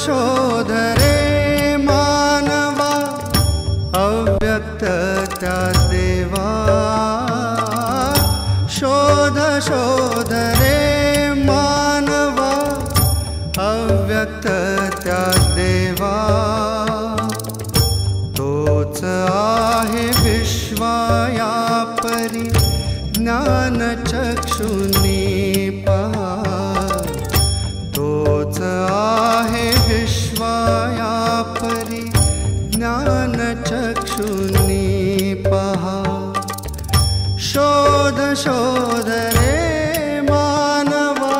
शोध रे मानवा अव्यक्त त्या देवा शोध शोध रे मानवा अव्यक्त त्या देवा तोच आहे विश्वाया परी ज्ञान चक्षुनी पहा तोच आहे विश्वाया परी ज्ञान चक्षुनी पहा शोध शोध रे मानवा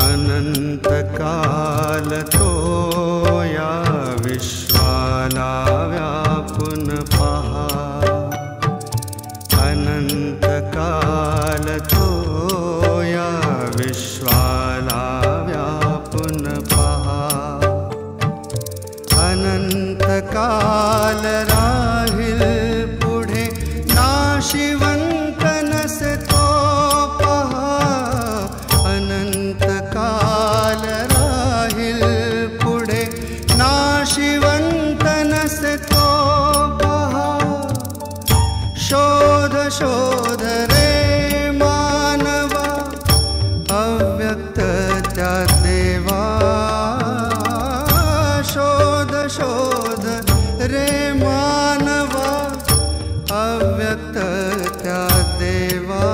अनंत काल तो या विश्वाला व्यापून पहा अनंत काल तो या विश्वाला व्यापून पहा अनंत काल राहील पुढे नाशिवंत नसतो पहा अनंत काल राहील पुढे नाशिवंत नसतो पहा शोध शोध रे मानवा अव्यक्त त्या देवा शोध शोध रे मानवा अव्यक्त त्या देवा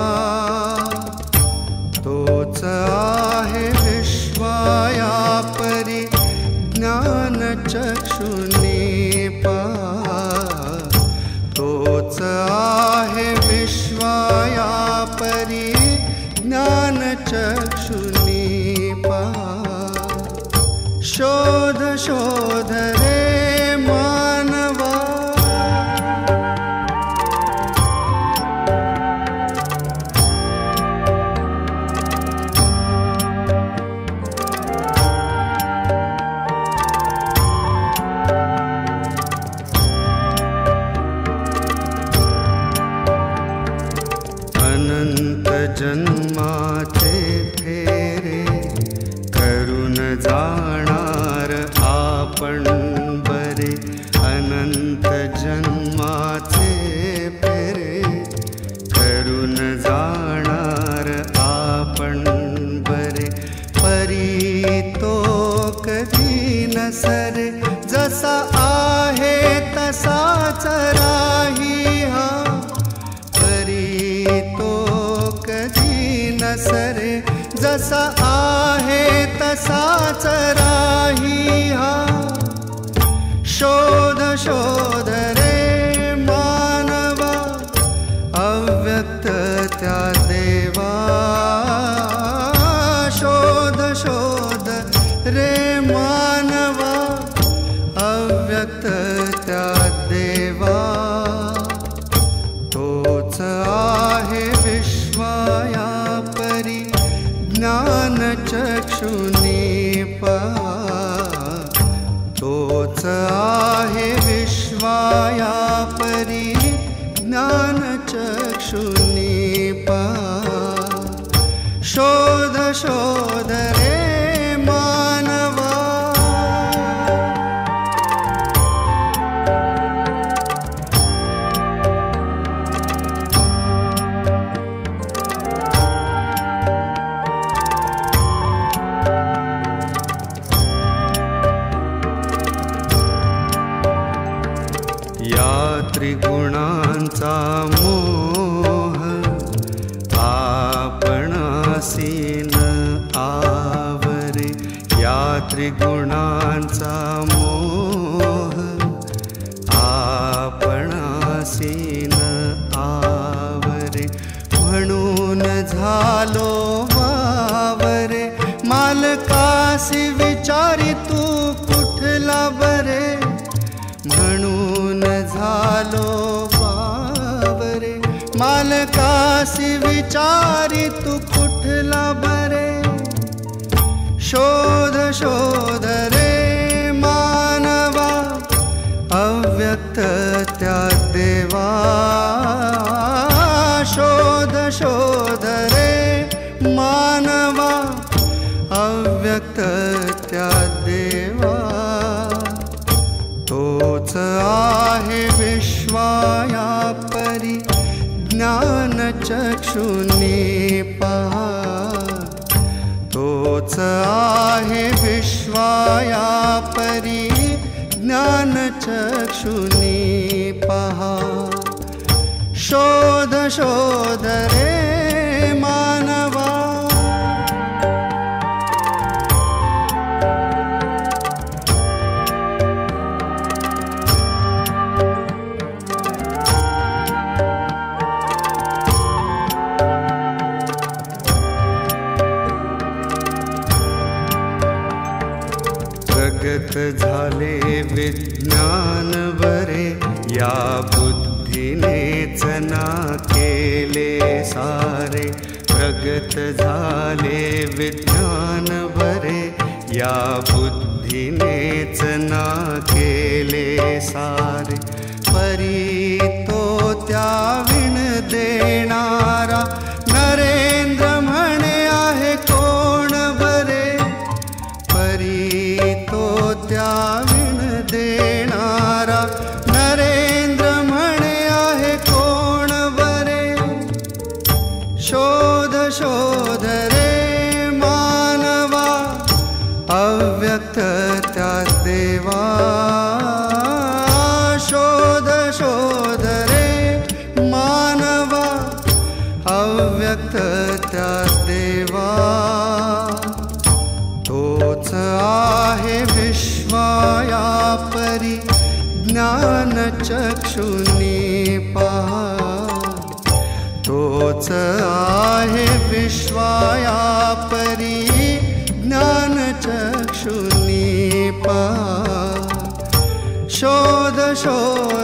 तोच आहे विश्वाया परी ज्ञान चक्षुनी पहा तोच आहे विश्वाया परी ज्ञान चक्षुनी पहा शोध शोध रे मानवा अनंत जन्माचे फेरे करून जाणार आपण बरे अनंत जन्माचे फेरे करून जाणार आपण बरे परी तो कधी नसरे जसा आहे तसाच राही हा परी तो कधी नसरे जसा आहे तसाच राही हा शोध शोध रे मानवा अव्यक्त त्या देवा शोध शोध रे मानवा अव्यक्त त्या देवा तोच आहे विश्वाया परी ज्ञान चक्षुनी पहा तोच आहे विश्वाया परी ज्ञान चक्षुनी पहा शोध शोध रे मानवा त्रिगुणांचा मोह आपणासी न आवरे या त्रिगुणांचा मोह आपणासी न आवरे म्हणून झालो वावरे मालकासी विचारी तू कुठला बरे म्हणून झालो वावरे मालकासी विचारी तू कुठला बरे शोध शोध रे मानवा अव्यक्त त्या देवा शोध शोध रे मानवा अव्यक्त त्या देवा तोच आहे विश्वाया परी ज्ञानचक्षुनी पहा तोच आहे विश्वाया परी ज्ञानचक्षुनी पहा शोध शोध रे मानवा प्रगत झाले विज्ञान बरे या बुद्धीनेच ना केले सारे प्रगत झाले विज्ञान बरे या बुद्धीनेच ना केले सारे परी तो त्या विण देणारा नरेंद्र म्हणे आहे कोण बरे परी तो त्या विण देणारा नरेंद्र म्हणे आहे कोण बरे शोध शोध रे मानवा अव्यक्त त्या देवा शोध शोध रे मानवा अव्यक्त त्या देवा तोच आहे विश्वाया परी ज्ञानचक्षुनी पहा तोच आहे विश्वाया परी ज्ञानचक्षुनी पहा शोध शोध